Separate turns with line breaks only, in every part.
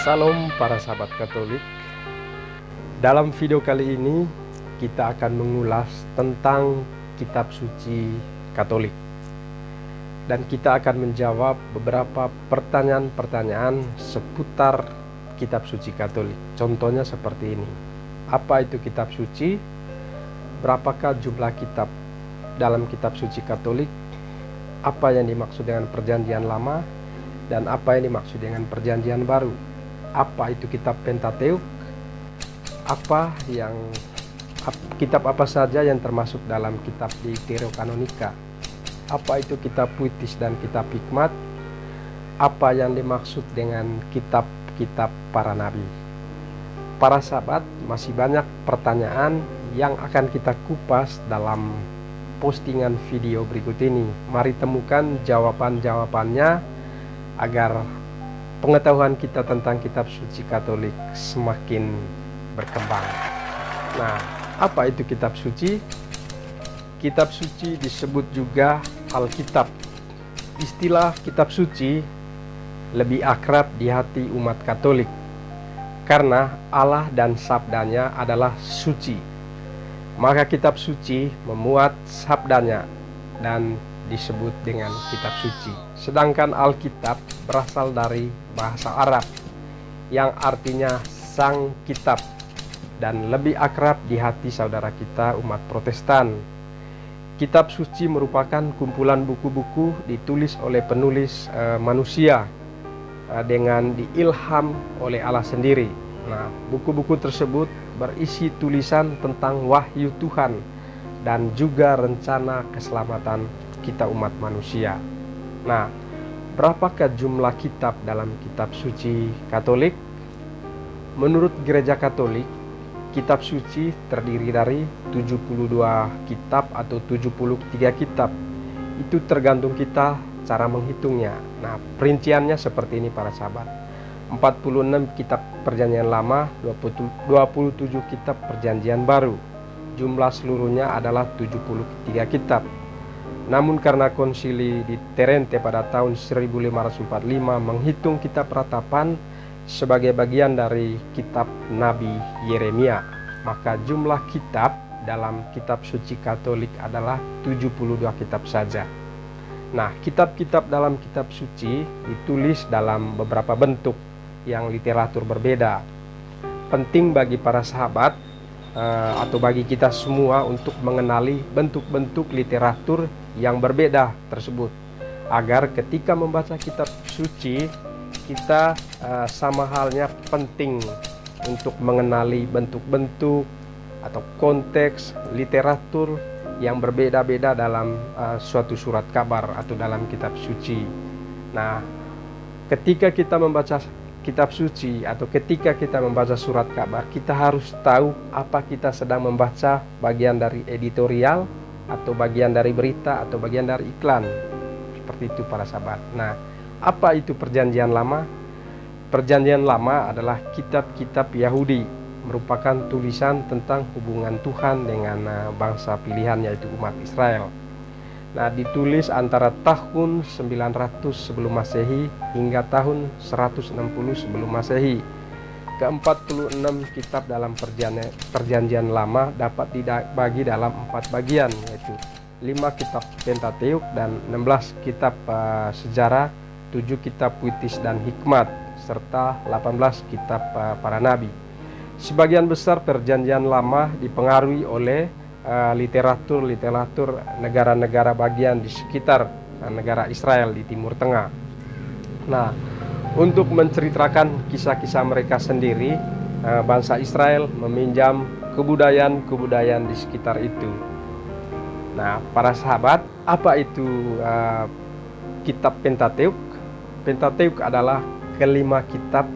Salam para sahabat Katolik. Dalam video kali ini kita akan mengulas tentang kitab suci Katolik. Dan kita akan menjawab beberapa pertanyaan-pertanyaan seputar kitab suci Katolik. Contohnya seperti ini. Apa itu kitab suci? Berapakah jumlah kitab dalam kitab suci Katolik? Apa yang dimaksud dengan Perjanjian Lama? Dan apa yang dimaksud dengan Perjanjian Baru? Apa itu kitab Pentateuk? Kitab apa saja yang termasuk dalam kitab Deuterokanonika? Apa itu kitab puitis dan kitab hikmat? Apa yang dimaksud dengan kitab-kitab para nabi? Para sahabat, masih banyak pertanyaan yang akan kita kupas dalam postingan video berikut ini. Mari temukan jawaban-jawabannya agar pengetahuan kita tentang kitab suci Katolik semakin berkembang. Nah, apa itu kitab suci? Kitab suci disebut juga Alkitab. Istilah kitab suci lebih akrab di hati umat Katolik karena Allah dan sabdanya adalah suci. Maka kitab suci memuat sabdanya dan disebut dengan kitab suci. Sedangkan Alkitab berasal dari bahasa Arab yang artinya sang kitab dan lebih akrab di hati saudara kita umat Protestan. Kitab suci merupakan kumpulan buku-buku ditulis oleh penulis manusia dengan diilham oleh Allah sendiri. Nah, buku-buku tersebut berisi tulisan tentang wahyu Tuhan dan juga rencana keselamatan kita umat manusia. Nah, berapakah jumlah kitab dalam kitab suci Katolik? Menurut Gereja Katolik, kitab suci terdiri dari 72 kitab atau 73 kitab. Itu tergantung kita cara menghitungnya. Nah, perinciannya seperti ini para sahabat. 46 kitab Perjanjian Lama, 27 kitab Perjanjian Baru. Jumlah seluruhnya adalah 73 kitab. Namun karena konsili di Terente pada tahun 1545 menghitung kitab ratapan sebagai bagian dari kitab Nabi Yeremia, maka jumlah kitab dalam kitab suci Katolik adalah 72 kitab saja. Nah, kitab-kitab dalam kitab suci ditulis dalam beberapa bentuk yang literatur berbeda. Penting bagi para sahabat atau bagi kita semua untuk mengenali bentuk-bentuk literatur yang berbeda tersebut, agar ketika membaca kitab suci kita sama halnya penting untuk mengenali bentuk-bentuk atau konteks literatur yang berbeda-beda dalam suatu surat kabar atau dalam kitab suci. Nah, ketika kita membaca kitab suci atau ketika kita membaca surat kabar, kita harus tahu apa kita sedang membaca, bagian dari editorial atau bagian dari berita atau bagian dari iklan. Seperti itu para sahabat. Nah, apa itu Perjanjian Lama? Perjanjian Lama adalah kitab-kitab Yahudi, merupakan tulisan tentang hubungan Tuhan dengan bangsa pilihan yaitu umat Israel. Nah, ditulis antara tahun 900 sebelum Masehi hingga tahun 160 sebelum Masehi. Ke-46 kitab dalam Perjanjian Lama dapat dibagi dalam 4 bagian, yaitu 5 kitab Pentateuk dan 16 kitab sejarah, 7 kitab puitis dan hikmat, serta 18 kitab para nabi. Sebagian besar Perjanjian Lama dipengaruhi oleh literatur negara-negara bagian di sekitar negara Israel di Timur Tengah. Nah, untuk menceritakan kisah-kisah mereka sendiri, bangsa Israel meminjam kebudayaan-kebudayaan di sekitar itu. Nah, para sahabat, apa itu kitab Pentateuk? Pentateuk adalah kelima kitab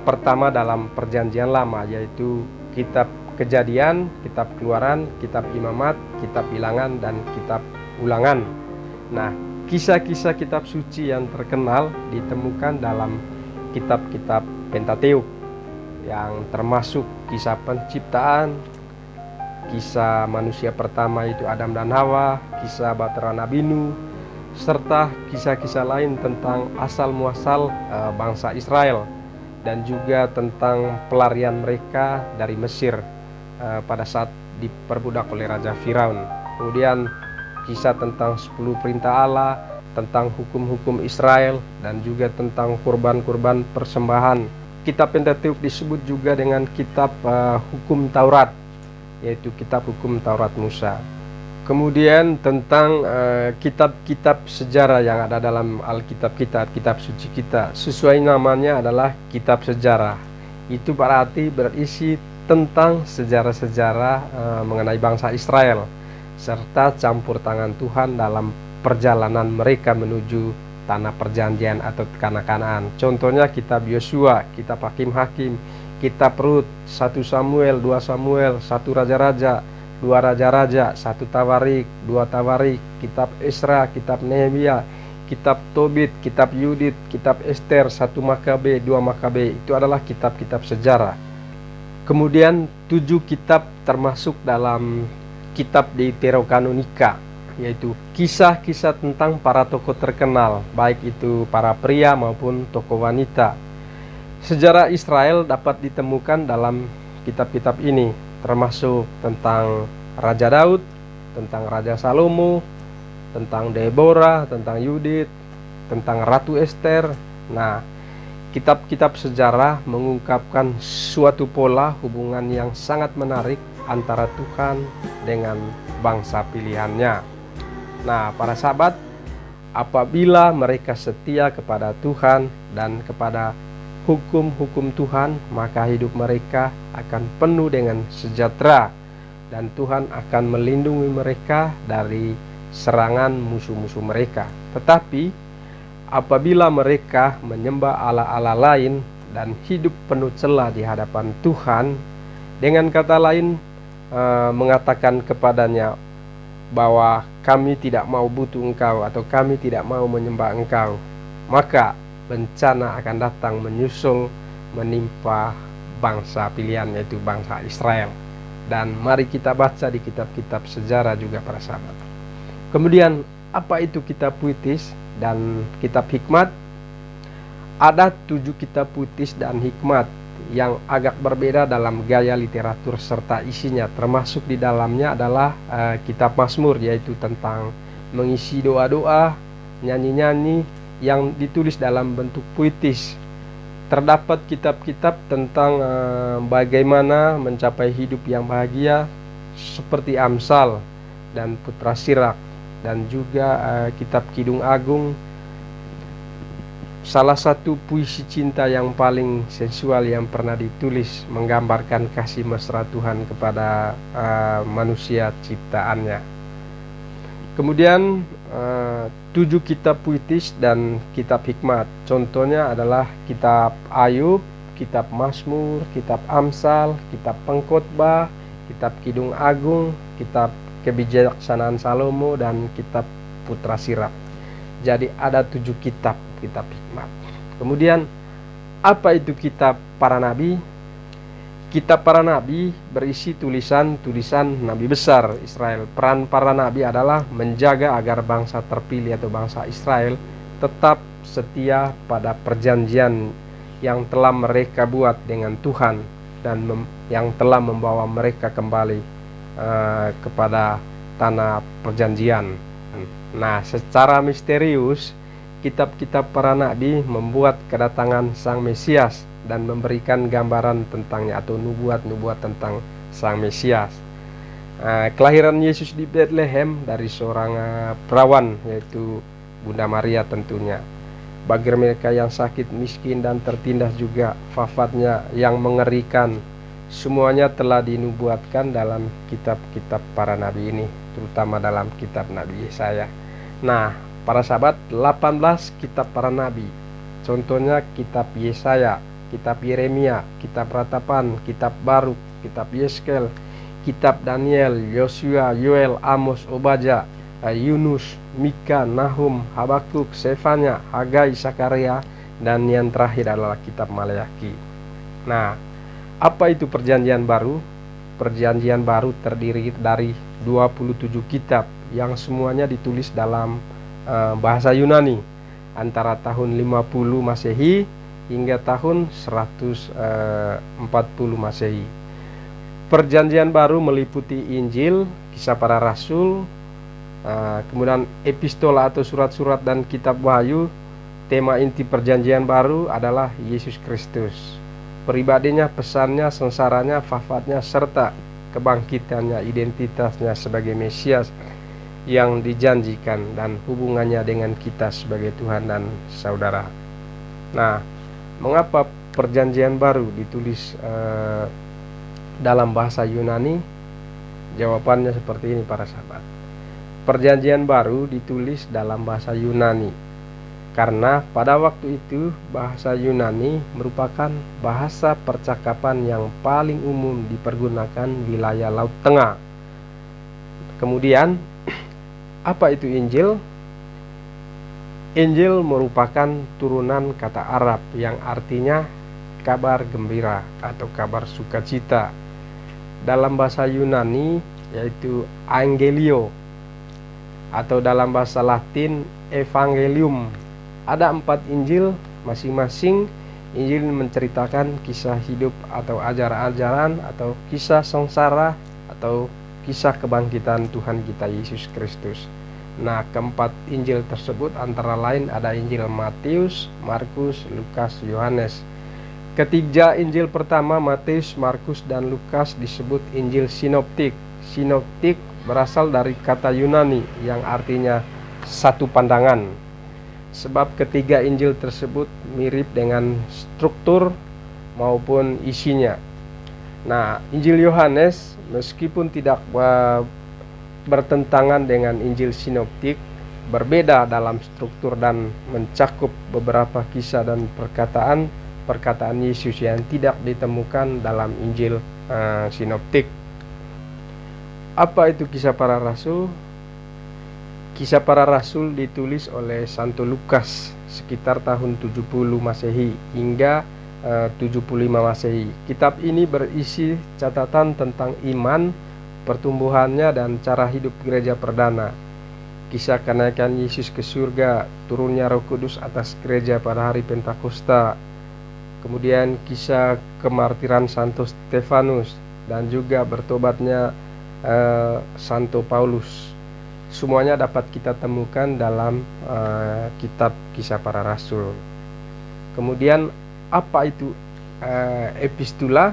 pertama dalam Perjanjian Lama, yaitu kitab Kejadian, kitab Keluaran, kitab Imamat, kitab Bilangan, dan kitab Ulangan. Nah, kisah-kisah kitab suci yang terkenal ditemukan dalam kitab-kitab Pentateuk, yang termasuk kisah penciptaan, kisah manusia pertama itu Adam dan Hawa, kisah Bahtera Nabi Nuh, serta kisah-kisah lain tentang asal-muasal bangsa Israel dan juga tentang pelarian mereka dari Mesir pada saat diperbudak oleh Raja Firaun. Kemudian kisah tentang 10 perintah Allah, tentang hukum-hukum Israel, dan juga tentang kurban-kurban persembahan. Kitab Pentateuch disebut juga dengan kitab hukum Taurat, yaitu kitab hukum Taurat Musa. Kemudian tentang kitab-kitab sejarah yang ada dalam Alkitab kita, kitab suci kita, sesuai namanya adalah kitab sejarah. Itu berisi tentang sejarah-sejarah mengenai bangsa Israel, serta campur tangan Tuhan dalam perjalanan mereka menuju tanah perjanjian atau tanah Kanaan. Contohnya kitab Yosua, kitab Hakim-Hakim, kitab Rut, 1 Samuel, 2 Samuel, 1 Raja-Raja, 2 Raja-Raja, 1 Tawarik, 2 Tawarik, kitab Esra, kitab Nehemia, kitab Tobit, kitab Yudit, kitab Ester, 1 Makabe, 2 Makabe. Itu adalah kitab-kitab sejarah. Kemudian 7 kitab termasuk dalam kitab Deuterokanonika, yaitu kisah-kisah tentang para tokoh terkenal, baik itu para pria maupun tokoh wanita. Sejarah Israel dapat ditemukan dalam kitab-kitab ini, termasuk tentang Raja Daud, tentang Raja Salomo, tentang Deborah, tentang Yudit, tentang Ratu Ester. Nah, kitab-kitab sejarah mengungkapkan suatu pola hubungan yang sangat menarik antara Tuhan dengan bangsa pilihannya. Nah, para sahabat, apabila mereka setia kepada Tuhan dan kepada hukum-hukum Tuhan, maka hidup mereka akan penuh dengan sejahtera dan Tuhan akan melindungi mereka dari serangan musuh-musuh mereka. Tetapi apabila mereka menyembah Allah-Allah lain dan hidup penuh celah di hadapan Tuhan, dengan kata lain mengatakan kepadanya bahwa kami tidak mau butuh engkau atau kami tidak mau menyembah engkau, maka bencana akan datang menyusul menimpa bangsa pilihan, yaitu bangsa Israel. Dan mari kita baca di kitab-kitab sejarah juga para sahabat. Kemudian apa itu kitab puitis dan kitab hikmat? Ada 7 kitab puitis dan hikmat yang agak berbeda dalam gaya literatur serta isinya, termasuk di dalamnya adalah kitab Mazmur, yaitu tentang mengisi doa-doa, nyanyi-nyanyi yang ditulis dalam bentuk puitis. Terdapat kitab-kitab tentang bagaimana mencapai hidup yang bahagia seperti Amsal dan Putra Sirak, dan juga kitab Kidung Agung, salah satu puisi cinta yang paling sensual yang pernah ditulis, menggambarkan kasih mesra Tuhan kepada manusia ciptaannya. Kemudian 7 kitab puitis dan kitab hikmat, contohnya adalah kitab Ayub, kitab Mazmur, kitab Amsal, kitab Pengkhotbah, kitab Kidung Agung, kitab Kebijaksanaan Salomo, dan kitab Putra Sirak. Jadi ada 7 kitab hikmat. Kemudian apa itu kitab para nabi? Kitab para nabi berisi tulisan-tulisan nabi besar Israel. Peran para nabi adalah menjaga agar bangsa terpilih atau bangsa Israel tetap setia pada perjanjian yang telah mereka buat dengan Tuhan dan yang telah membawa mereka kembali kepada tanah perjanjian. Nah, secara misterius kitab-kitab para nabi membuat kedatangan Sang Mesias dan memberikan gambaran tentangnya atau nubuat-nubuat tentang Sang Mesias. Kelahiran Yesus di Bethlehem dari seorang perawan, yaitu Bunda Maria tentunya. Bagi mereka yang sakit, miskin, dan tertindas juga wafatnya yang mengerikan. Semuanya telah dinubuatkan dalam kitab-kitab para nabi ini, terutama dalam kitab Nabi Yesaya. Nah, para sahabat, 18 kitab para nabi, contohnya kitab Yesaya, kitab Yeremia, kitab Ratapan, kitab Baruk, kitab Yeskel, kitab Daniel, Yosua, Yoel, Amos, Obadya, Yunus, Mika, Nahum, Habakuk, Sefanya, Hagai, Sakaria, dan yang terakhir adalah kitab Maleakhi. Nah, apa itu perjanjian baru? Perjanjian baru terdiri dari 27 kitab yang semuanya ditulis dalam bahasa Yunani antara tahun 50 Masehi hingga tahun 140 Masehi. Perjanjian Baru meliputi Injil, Kisah Para Rasul, kemudian epistola atau surat-surat dan kitab Wahyu. Tema inti Perjanjian Baru adalah Yesus Kristus, pribadinya, pesannya, sengsaranya, wafatnya, serta kebangkitannya, identitasnya sebagai Mesias yang dijanjikan, dan hubungannya dengan kita sebagai Tuhan dan saudara. Nah, mengapa Perjanjian Baru ditulis dalam bahasa Yunani? Jawabannya seperti ini para sahabat. Perjanjian Baru ditulis dalam bahasa Yunani karena pada waktu itu bahasa Yunani merupakan bahasa percakapan yang paling umum dipergunakan wilayah Laut Tengah. Kemudian, apa itu Injil? Injil merupakan turunan kata Arab yang artinya kabar gembira atau kabar sukacita. Dalam bahasa Yunani yaitu Angelio, atau dalam bahasa Latin Evangelium. Ada 4 Injil, masing-masing Injil menceritakan kisah hidup atau ajaran-ajaran atau kisah sengsara atau kisah kebangkitan Tuhan kita Yesus Kristus. Nah, keempat Injil tersebut antara lain ada Injil Matius, Markus, Lukas, Yohanes. Ketiga Injil pertama, Matius, Markus, dan Lukas, disebut Injil sinoptik. Sinoptik berasal dari kata Yunani yang artinya satu pandangan. Sebab ketiga Injil tersebut mirip dengan struktur maupun isinya. Nah, Injil Yohanes meskipun tidak bertentangan dengan Injil sinoptik, berbeda dalam struktur dan mencakup beberapa kisah dan perkataan Yesus yang tidak ditemukan dalam Injil sinoptik. Apa itu Kisah Para Rasul? Kisah Para Rasul ditulis oleh Santo Lukas sekitar tahun 70 Masehi hingga 75 Masehi. Kitab ini berisi catatan tentang iman, pertumbuhannya, dan cara hidup gereja perdana. Kisah kenaikan Yesus ke surga, turunnya Roh Kudus atas gereja pada hari Pentakosta, kemudian kisah kemartiran Santo Stefanus, dan juga bertobatnya Santo Paulus. Semuanya dapat kita temukan dalam kitab Kisah Para Rasul. Kemudian apa itu epistula?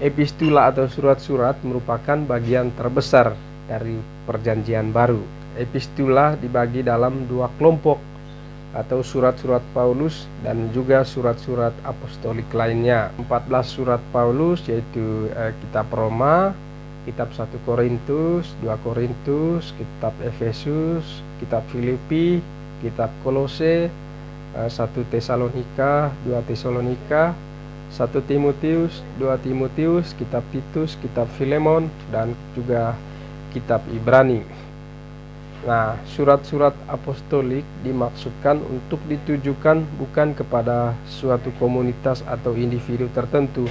Epistula atau surat-surat merupakan bagian terbesar dari Perjanjian Baru. Epistula dibagi dalam 2 kelompok, atau surat-surat Paulus dan juga surat-surat apostolik lainnya. 14 surat Paulus yaitu kitab Roma, kitab 1 Korintus, 2 Korintus, kitab Efesus, kitab Filipi, kitab Kolose, 1 Tesalonika, 2 Tesalonika, 1 Timotius, 2 Timotius, kitab Titus, kitab Filemon, dan juga kitab Ibrani. Nah, surat-surat apostolik dimaksudkan untuk ditujukan bukan kepada suatu komunitas atau individu tertentu,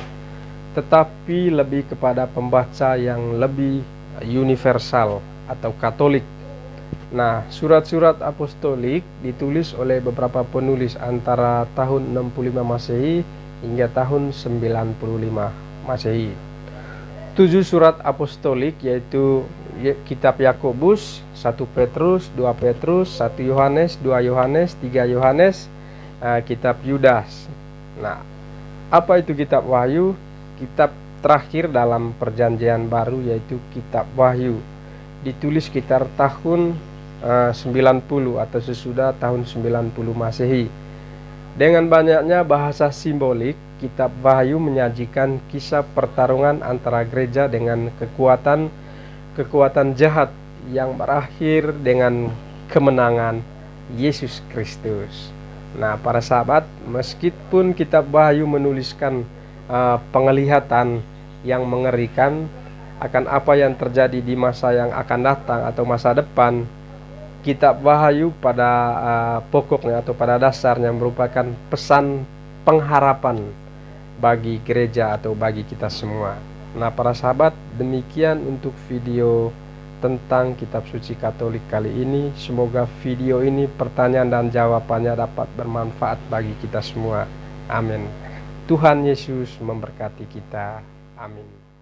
tetapi lebih kepada pembaca yang lebih universal atau Katolik. Nah, surat-surat apostolik ditulis oleh beberapa penulis antara tahun 65 Masehi hingga tahun 95 Masehi. 7 surat apostolik yaitu kitab Yakobus, 1 Petrus, 2 Petrus, 1 Yohanes, 2 Yohanes, 3 Yohanes, kitab Yudas. Nah, apa itu kitab Wahyu? Kitab terakhir dalam Perjanjian Baru yaitu kitab Wahyu, ditulis sekitar tahun 90 atau sesudah tahun 90 Masehi. Dengan banyaknya bahasa simbolik, kitab Wahyu menyajikan kisah pertarungan antara gereja dengan kekuatan jahat yang berakhir dengan kemenangan Yesus Kristus. Nah, para sahabat, meskipun kitab Wahyu menuliskan penglihatan yang mengerikan akan apa yang terjadi di masa yang akan datang atau masa depan, kitab Wahyu pada pokoknya atau pada dasarnya merupakan pesan pengharapan bagi gereja atau bagi kita semua. Nah, para sahabat, demikian untuk video tentang kitab suci Katolik kali ini. Semoga video ini pertanyaan dan jawabannya dapat bermanfaat bagi kita semua. Amin. Tuhan Yesus memberkati kita. Amin.